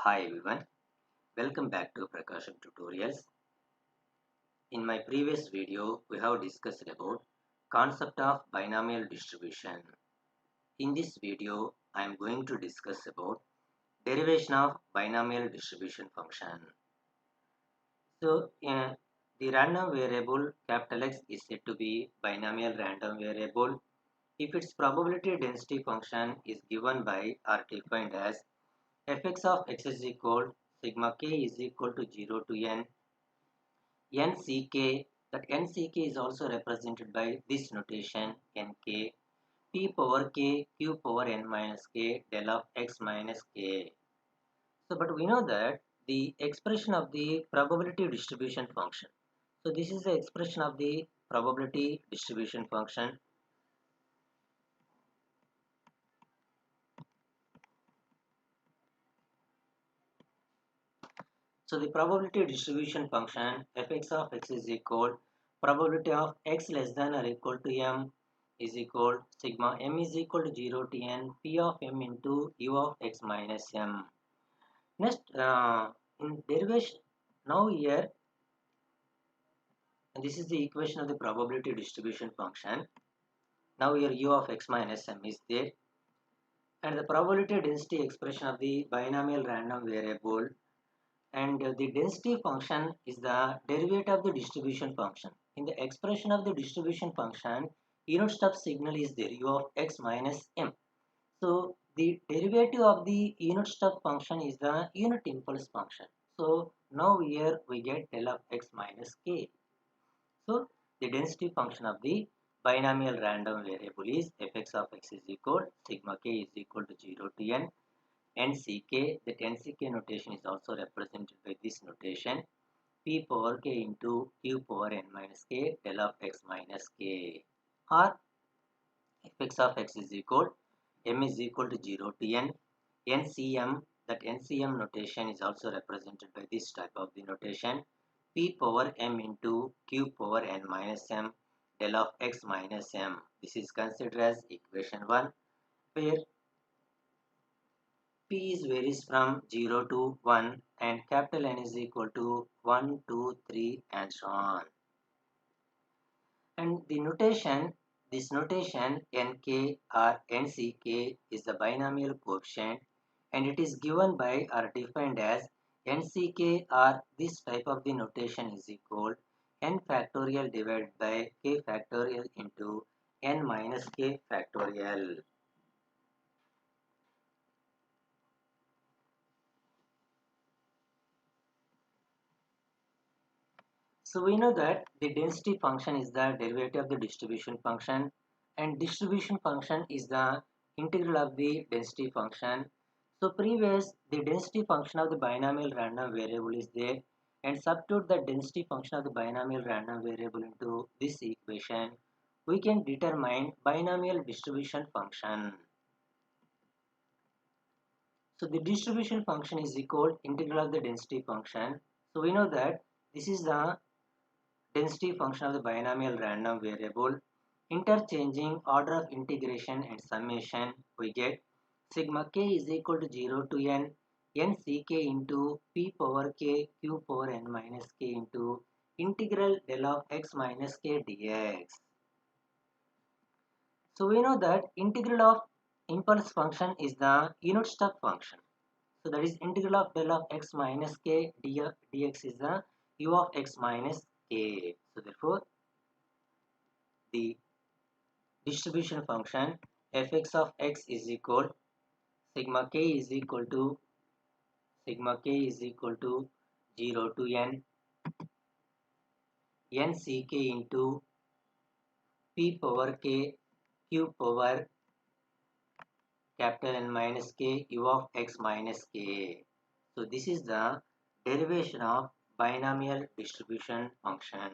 Hi everyone, welcome back to PRAKASAM tutorials. In my previous video, we have discussed about concept of binomial distribution. In this video, I am going to discuss about derivation of binomial distribution function. So, the random variable capital X is said to be binomial random variable if its probability density function is given by or defined as fx of x is equal sigma k is equal to 0 to n nck. That nck is also represented by this notation nk p power k q power n minus k del of x minus k. So but we know that the expression of the probability distribution function. So this is the expression of the probability distribution function. So the probability distribution function fx of x is equal probability of x less than or equal to m is equal sigma m is equal to 0 to n p of m into u of x minus m. Next, in derivation, now here, and this is the equation of the probability distribution function. Now here u of x minus m is there, and the probability density expression of the binomial random variable, and the density function is the derivative of the distribution function. In the expression of the distribution function, unit step signal is there u of x minus m. So the derivative of the unit step function is the unit impulse function. So now here we get del of x minus k. So the density function of the binomial random variable is fx of x is equal sigma k is equal to 0 to n nck. That nck notation is also represented by this notation p power k into q power n minus k del of x minus k, or fx of x is equal m is equal to 0 to n ncm. That ncm notation is also represented by this type of the notation p power m into q power n minus m del of x minus m. This is considered as equation 1, where p is varies from 0 to 1 and capital N is equal to 1, 2, 3 and so on. And the notation, this notation nk or nck is the binomial coefficient, and it is given by or defined as nck, or this type of the notation is equal n factorial divided by k factorial into n minus k factorial. So we know that the density function is the derivative of the distribution function, and distribution function is the integral of the density function. So previous, the density function of the binomial random variable is there, and substitute the density function of the binomial random variable into this equation, we can determine binomial distribution function. So the distribution function is equal integral of the density function. So we know that this is the density function of the binomial random variable. Interchanging order of integration and summation, we get sigma k is equal to 0 to n nck into p power k q power n minus k into integral del of x minus k dx. So we know that integral of impulse function is the unit step function. So that is integral of del of x minus k dx is the u of x minus k. So therefore the distribution function fx of x is equal sigma k is equal to 0 to n nck into p power k q power capital N minus k u of x minus k. So this is the derivation of binomial distribution function.